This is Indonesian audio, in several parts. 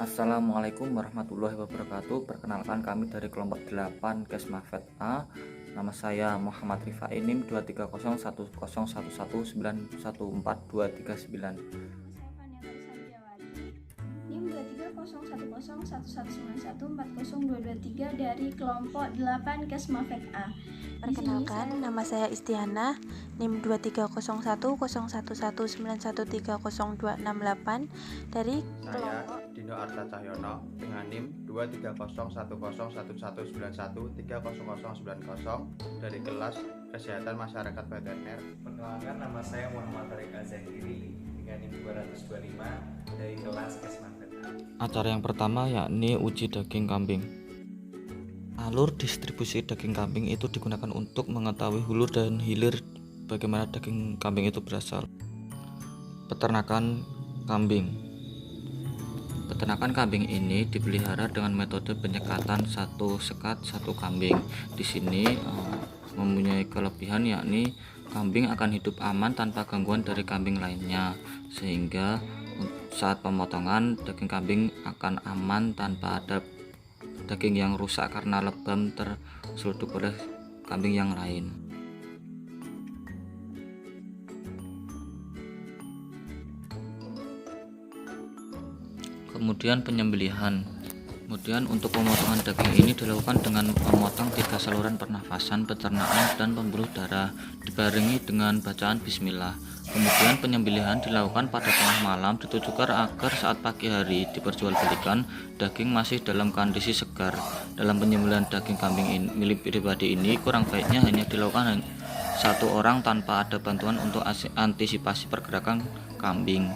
Assalamualaikum warahmatullahi wabarakatuh. Perkenalkan, kami dari kelompok 8 Kesmafet A. Nama saya Muhammad Rifai, NIM 2301011914239. NIM 2301011914023 dari kelompok 8 Kesmafet A. Perkenalkan, nama saya Istihanah, NIM 230101191302668 dari kelompok Dino Arta Cahyono dengan NIM 230101191300090 dari kelas Kesehatan Masyarakat Veteriner. Perkenalkan, nama saya Muhammad Tariq Azahiri dengan NIM 225 dari kelas Kesmafet. Acara yang pertama yakni uji daging kambing. Alur distribusi daging kambing itu digunakan untuk mengetahui hulu dan hilir bagaimana daging kambing itu berasal. Peternakan kambing. Peternakan kambing ini dipelihara dengan metode penyekatan satu sekat satu kambing. Di sini mempunyai kelebihan yakni kambing akan hidup aman tanpa gangguan dari kambing lainnya, sehingga saat pemotongan daging kambing akan aman tanpa ada daging yang rusak karena lebam terseluduk oleh kambing yang lain. Kemudian penyembelihan. Kemudian untuk pemotongan daging ini dilakukan dengan memotong 3 saluran pernafasan, pencernaan, dan pembuluh darah, dibarengi dengan bacaan bismillah. Kemudian penyembelihan dilakukan pada tengah malam ditujukan agar saat pagi hari diperjualbelikan daging masih dalam kondisi segar. Dalam penyembelihan daging kambing milik pribadi ini kurang baiknya hanya dilakukan satu orang tanpa ada bantuan untuk antisipasi pergerakan kambing.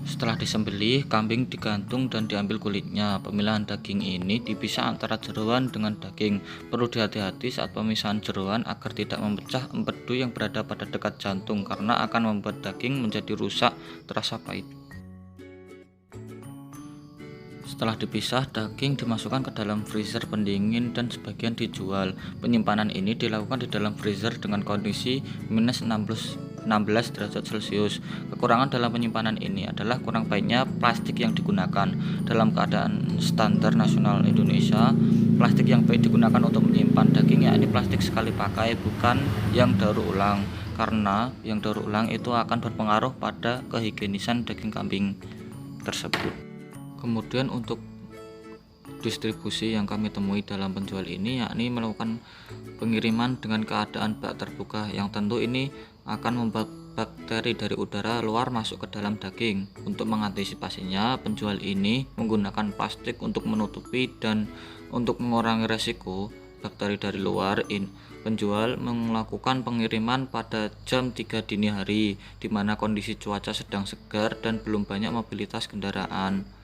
Setelah disembelih, kambing digantung dan diambil kulitnya. Pemilahan daging ini dipisah antara jeroan dengan daging. Perlu dihati-hati saat pemisahan jeroan agar tidak memecah empedu yang berada pada dekat jantung, karena akan membuat daging menjadi rusak, terasa pahit. Setelah dipisah, daging dimasukkan ke dalam freezer pendingin dan sebagian dijual. Penyimpanan ini dilakukan di dalam freezer dengan kondisi minus 16 derajat Celcius. Kekurangan dalam penyimpanan ini adalah kurang baiknya plastik yang digunakan. Dalam keadaan standar nasional Indonesia, plastik yang baik digunakan untuk menyimpan daging yakni plastik sekali pakai, bukan yang daur ulang, karena yang daur ulang itu akan berpengaruh pada kehigienisan daging kambing tersebut. Kemudian untuk distribusi yang kami temui dalam penjual ini yakni melakukan pengiriman dengan keadaan bak terbuka, yang tentu ini akan membuat bakteri dari udara luar masuk ke dalam daging. Untuk mengantisipasinya, penjual ini menggunakan plastik untuk menutupi, dan untuk mengurangi resiko bakteri dari luar, penjual melakukan pengiriman pada jam 3 dini hari, di mana kondisi cuaca sedang segar dan belum banyak mobilitas kendaraan.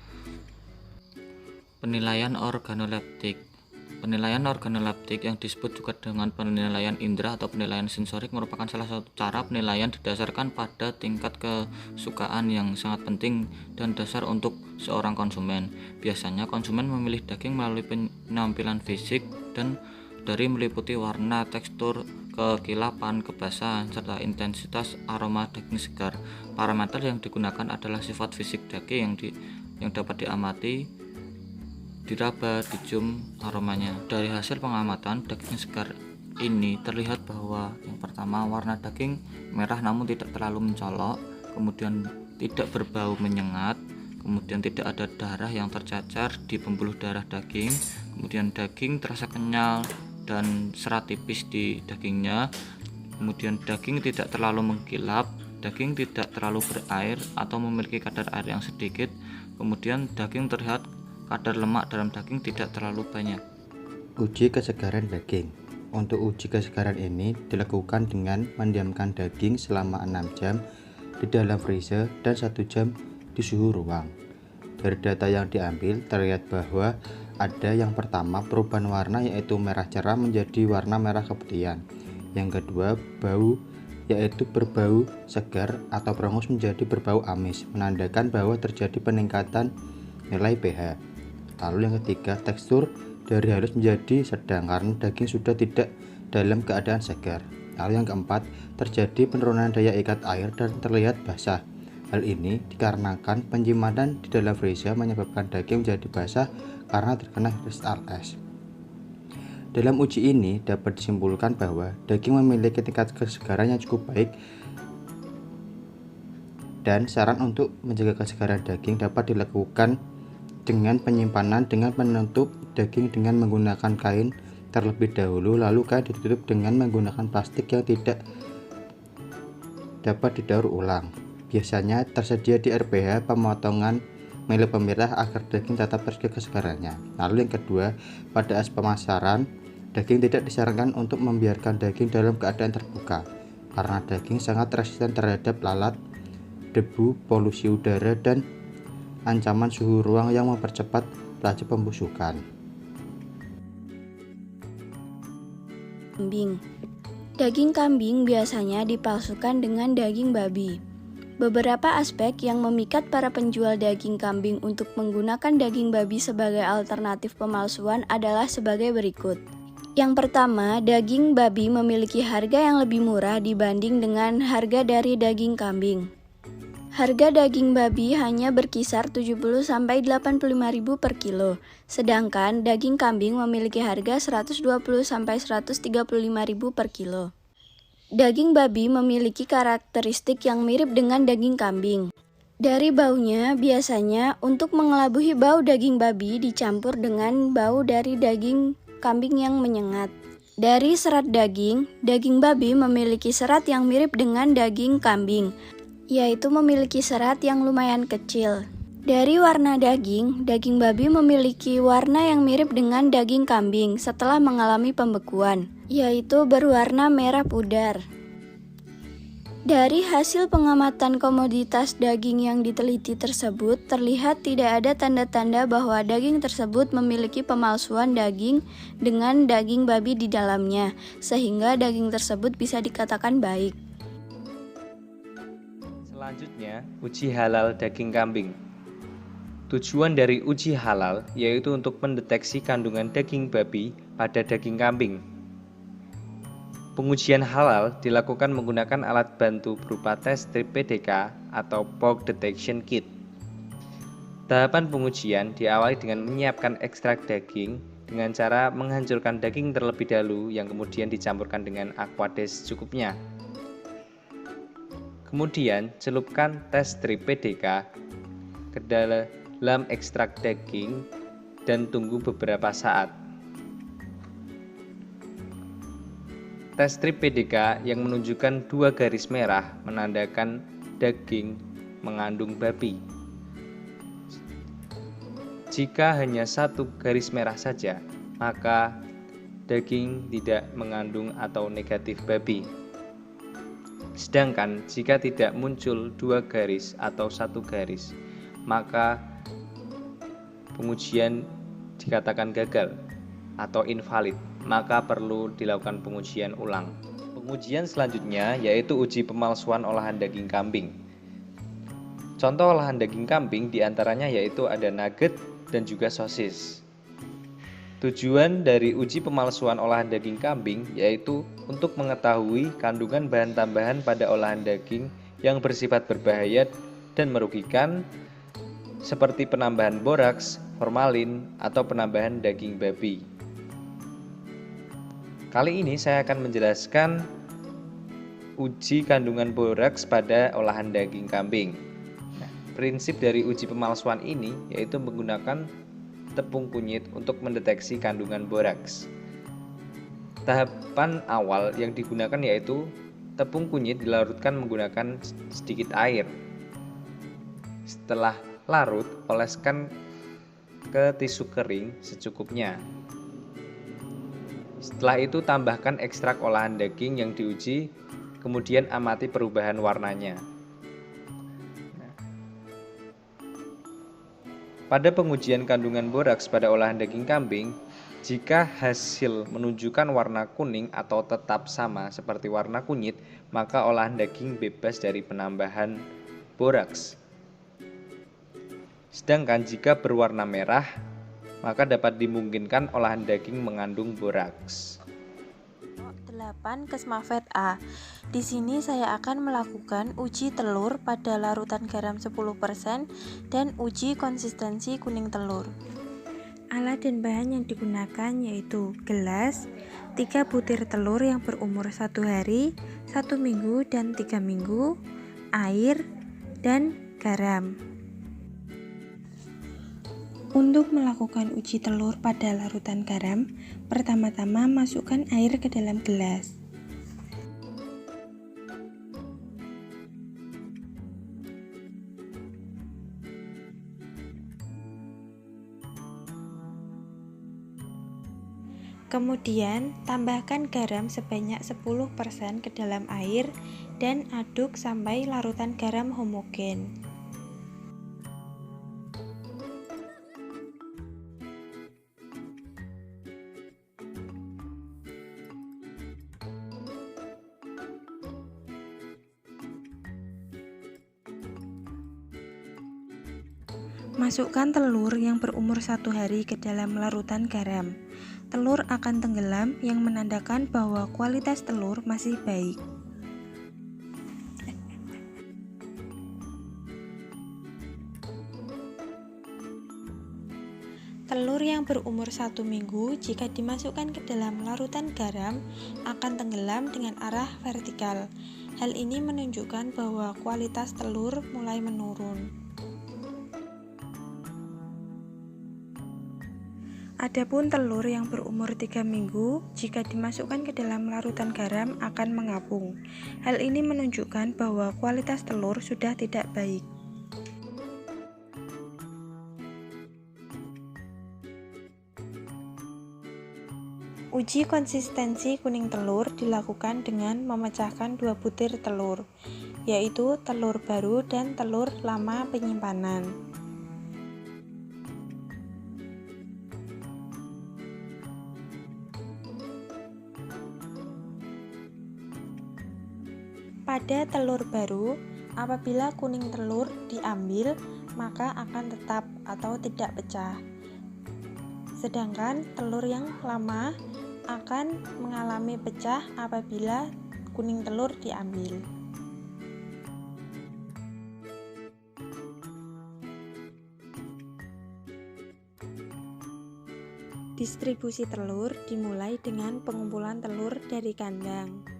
Penilaian organoleptik. Penilaian organoleptik yang disebut juga dengan penilaian indera atau penilaian sensorik merupakan salah satu cara penilaian didasarkan pada tingkat kesukaan yang sangat penting dan dasar untuk seorang konsumen. Biasanya konsumen memilih daging melalui penampilan fisik dan dari meliputi warna, tekstur, kekilapan, kebasahan, serta intensitas aroma daging segar. Parameter yang digunakan adalah sifat fisik daging yang dapat diamati, diraba, dicium aromanya. Dari hasil pengamatan daging segar ini terlihat bahwa yang pertama, warna daging merah namun tidak terlalu mencolok, kemudian tidak berbau menyengat, kemudian tidak ada darah yang tercacar di pembuluh darah daging, kemudian daging terasa kenyal dan serat tipis di dagingnya, kemudian daging tidak terlalu mengkilap, daging tidak terlalu berair atau memiliki kadar air yang sedikit, kemudian daging terlihat kadar lemak dalam daging tidak terlalu banyak. Uji kesegaran daging. Untuk uji kesegaran ini dilakukan dengan mendiamkan daging selama 6 jam di dalam freezer dan 1 jam di suhu ruang. Dari data yang diambil terlihat bahwa ada yang pertama perubahan warna, yaitu merah cerah menjadi warna merah keputihan. Yang kedua, bau, yaitu berbau segar atau berangus menjadi berbau amis, menandakan bahwa terjadi peningkatan nilai pH. Lalu yang ketiga, tekstur dari halus menjadi sedang karena daging sudah tidak dalam keadaan segar. Lalu yang keempat, terjadi penurunan daya ikat air dan terlihat basah. Hal ini dikarenakan penyimpanan di dalam freezer menyebabkan daging menjadi basah karena terkena kristal es. Dalam uji ini dapat disimpulkan bahwa daging memiliki tingkat kesegaran yang cukup baik, dan saran untuk menjaga kesegaran daging dapat dilakukan dengan penyimpanan dengan menutup daging dengan menggunakan kain terlebih dahulu, lalu kain ditutup dengan menggunakan plastik yang tidak dapat didaur ulang. Biasanya tersedia di RPH pemotongan mili pemirah agar daging tetap terjaga kesegarannya. Lalu yang kedua, pada as pemasaran, daging tidak disarankan untuk membiarkan daging dalam keadaan terbuka karena daging sangat resisten terhadap lalat, debu, polusi udara, dan ancaman suhu ruang yang mempercepat laju pembusukan. Kambing. Daging kambing biasanya dipalsukan dengan daging babi. Beberapa aspek yang memikat para penjual daging kambing untuk menggunakan daging babi sebagai alternatif pemalsuan adalah sebagai berikut. Yang pertama, daging babi memiliki harga yang lebih murah dibanding dengan harga dari daging kambing. Harga daging babi hanya berkisar 70-85.000 per kilo, sedangkan daging kambing memiliki harga 120-135.000 per kilo. Daging babi memiliki karakteristik yang mirip dengan daging kambing. Dari baunya, biasanya untuk mengelabuhi bau daging babi dicampur dengan bau dari daging kambing yang menyengat. Dari serat daging babi memiliki serat yang mirip dengan daging kambing, yaitu memiliki serat yang lumayan kecil. Dari warna daging babi memiliki warna yang mirip dengan daging kambing setelah mengalami pembekuan, yaitu berwarna merah pudar. Dari hasil pengamatan komoditas daging yang diteliti tersebut, terlihat tidak ada tanda-tanda bahwa daging tersebut memiliki pemalsuan daging dengan daging babi di dalamnya, sehingga daging tersebut bisa dikatakan baik. Selanjutnya, uji halal daging kambing. Tujuan dari uji halal yaitu untuk mendeteksi kandungan daging babi pada daging kambing. Pengujian halal dilakukan menggunakan alat bantu berupa tes strip PDK atau Pork Detection Kit. Tahapan pengujian diawali dengan menyiapkan ekstrak daging dengan cara menghancurkan daging terlebih dahulu yang kemudian dicampurkan dengan aquades secukupnya. Kemudian celupkan tes strip PDK ke dalam ekstrak daging dan tunggu beberapa saat. Tes strip PDK yang menunjukkan 2 garis merah menandakan daging mengandung babi. Jika hanya 1 garis merah saja, maka daging tidak mengandung atau negatif babi. Sedangkan jika tidak muncul 2 garis atau 1 garis, maka pengujian dikatakan gagal atau invalid, maka perlu dilakukan pengujian ulang. Pengujian selanjutnya yaitu uji pemalsuan olahan daging kambing. Contoh olahan daging kambing diantaranya yaitu ada nugget dan juga sosis. Tujuan dari uji pemalsuan olahan daging kambing yaitu untuk mengetahui kandungan bahan tambahan pada olahan daging yang bersifat berbahaya dan merugikan, seperti penambahan boraks, formalin, atau penambahan daging babi. Kali ini saya akan menjelaskan uji kandungan boraks pada olahan daging kambing. Nah, prinsip dari uji pemalsuan ini yaitu menggunakan tepung kunyit untuk mendeteksi kandungan boraks. Tahapan awal yang digunakan yaitu tepung kunyit dilarutkan menggunakan sedikit air. Setelah larut, oleskan ke tisu kering secukupnya. Setelah itu tambahkan ekstrak olahan daging yang diuji, kemudian amati perubahan warnanya. Pada pengujian kandungan boraks pada olahan daging kambing, jika hasil menunjukkan warna kuning atau tetap sama seperti warna kunyit, maka olahan daging bebas dari penambahan boraks. Sedangkan jika berwarna merah, maka dapat dimungkinkan olahan daging mengandung boraks. 8 Kesmafet A. Di sini saya akan melakukan uji telur pada larutan garam 10% dan uji konsistensi kuning telur. Alat dan bahan yang digunakan yaitu gelas, 3 butir telur yang berumur 1 hari, 1 minggu dan 3 minggu, air, dan garam. Untuk melakukan uji telur pada larutan garam, pertama-tama masukkan air ke dalam gelas. Kemudian, tambahkan garam sebanyak 10% ke dalam air dan aduk sampai larutan garam homogen. Masukkan telur yang berumur 1 hari ke dalam larutan garam. Telur akan tenggelam yang menandakan bahwa kualitas telur masih baik. Telur yang berumur 1 minggu jika dimasukkan ke dalam larutan garam akan tenggelam dengan arah vertikal. Hal ini menunjukkan bahwa kualitas telur mulai menurun. Adapun telur yang berumur 3 minggu, jika dimasukkan ke dalam larutan garam akan mengapung. Hal ini menunjukkan bahwa kualitas telur sudah tidak baik. Uji konsistensi kuning telur dilakukan dengan memecahkan 2 butir telur, yaitu telur baru dan telur lama penyimpanan. Pada telur baru, apabila kuning telur diambil, maka akan tetap atau tidak pecah. Sedangkan telur yang lama akan mengalami pecah apabila kuning telur diambil. Distribusi telur dimulai dengan pengumpulan telur dari kandang.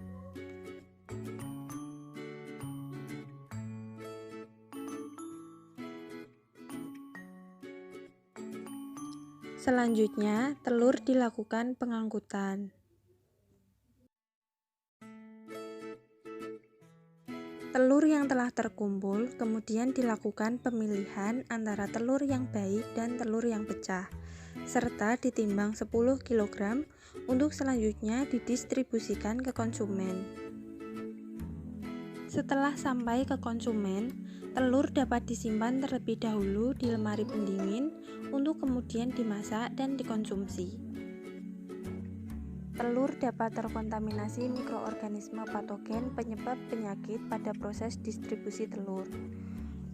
Selanjutnya, telur dilakukan pengangkutan. Telur yang telah terkumpul kemudian dilakukan pemilihan antara telur yang baik dan telur yang pecah, serta ditimbang 10 kg untuk selanjutnya didistribusikan ke konsumen. Setelah sampai ke konsumen, telur dapat disimpan terlebih dahulu di lemari pendingin untuk kemudian dimasak dan dikonsumsi. Telur dapat terkontaminasi mikroorganisme patogen penyebab penyakit pada proses distribusi telur.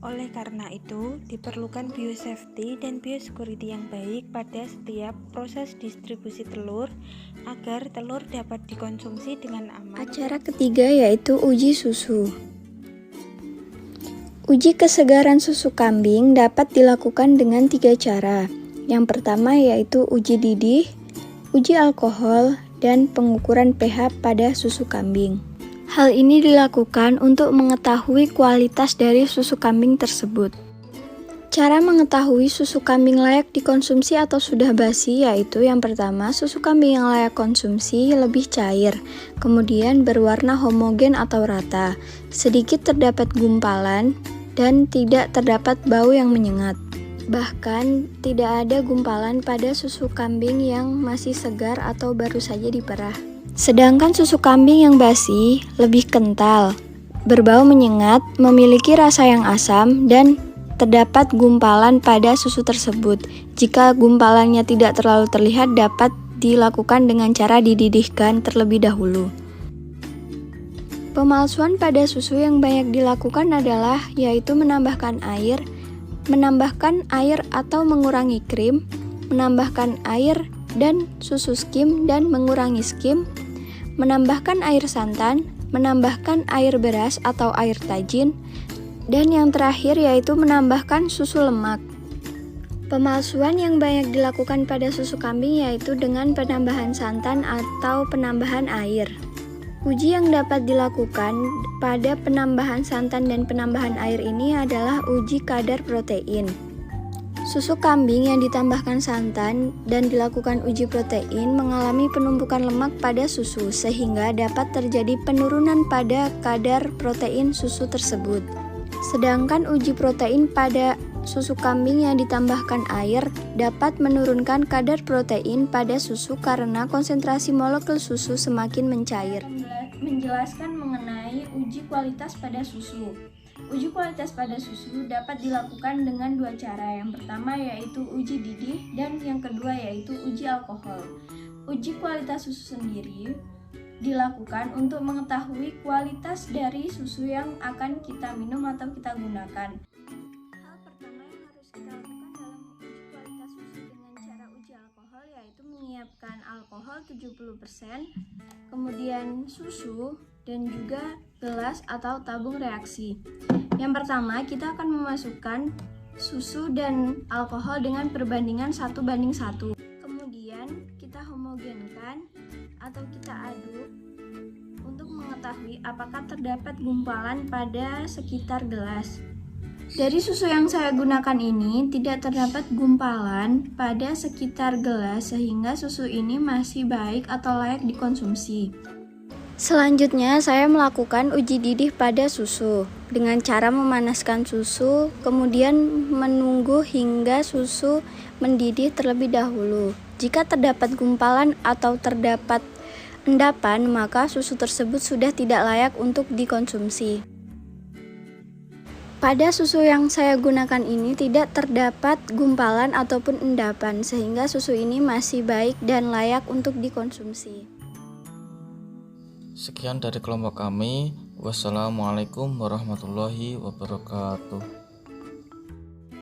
Oleh karena itu, diperlukan biosafety dan biosecurity yang baik pada setiap proses distribusi telur agar telur dapat dikonsumsi dengan aman. Acara ketiga yaitu uji susu. Uji kesegaran susu kambing dapat dilakukan dengan 3 cara. Yang pertama yaitu uji didih, uji alkohol, dan pengukuran pH pada susu kambing. Hal ini dilakukan untuk mengetahui kualitas dari susu kambing tersebut. Cara mengetahui susu kambing layak dikonsumsi atau sudah basi yaitu yang pertama, susu kambing yang layak konsumsi lebih cair, kemudian berwarna homogen atau rata, sedikit terdapat gumpalan, dan tidak terdapat bau yang menyengat. Bahkan, tidak ada gumpalan pada susu kambing yang masih segar atau baru saja diperah. Sedangkan susu kambing yang basi lebih kental, berbau menyengat, memiliki rasa yang asam, dan terdapat gumpalan pada susu tersebut. Jika gumpalannya tidak terlalu terlihat, dapat dilakukan dengan cara dididihkan terlebih dahulu. Pemalsuan pada susu yang banyak dilakukan adalah yaitu menambahkan air atau mengurangi krim, menambahkan air dan susu skim dan mengurangi skim, menambahkan air santan, menambahkan air beras atau air tajin, dan yang terakhir yaitu menambahkan susu lemak. Pemalsuan yang banyak dilakukan pada susu kambing yaitu dengan penambahan santan atau penambahan air. Uji yang dapat dilakukan pada penambahan santan dan penambahan air ini adalah uji kadar protein. Susu kambing yang ditambahkan santan dan dilakukan uji protein mengalami penumpukan lemak pada susu sehingga dapat terjadi penurunan pada kadar protein susu tersebut. Sedangkan uji protein pada susu kambing yang ditambahkan air dapat menurunkan kadar protein pada susu karena konsentrasi molekul susu semakin mencair. Menjelaskan mengenai uji kualitas pada susu. Uji kualitas pada susu dapat dilakukan dengan dua cara. Yang pertama yaitu uji didih dan yang kedua yaitu uji alkohol. Uji kualitas susu sendiri dilakukan untuk mengetahui kualitas dari susu yang akan kita minum atau kita gunakan. Hal pertama yang harus kita lakukan dalam uji kualitas susu dengan cara uji alkohol yaitu menyiapkan alkohol 70%, kemudian susu dan juga gelas atau tabung reaksi. Yang pertama, kita akan memasukkan susu dan alkohol dengan perbandingan 1:1. Kemudian kita homogenkan atau kita aduk untuk mengetahui apakah terdapat gumpalan pada sekitar gelas. Dari susu yang saya gunakan ini tidak terdapat gumpalan pada sekitar gelas sehingga susu ini masih baik atau layak dikonsumsi. Selanjutnya saya melakukan uji didih pada susu dengan cara memanaskan susu kemudian menunggu hingga susu mendidih terlebih dahulu. Jika terdapat gumpalan atau terdapat endapan, maka susu tersebut sudah tidak layak untuk dikonsumsi. Pada susu yang saya gunakan ini tidak terdapat gumpalan ataupun endapan, sehingga susu ini masih baik dan layak untuk dikonsumsi. Sekian dari kelompok kami. Wassalamualaikum warahmatullahi wabarakatuh.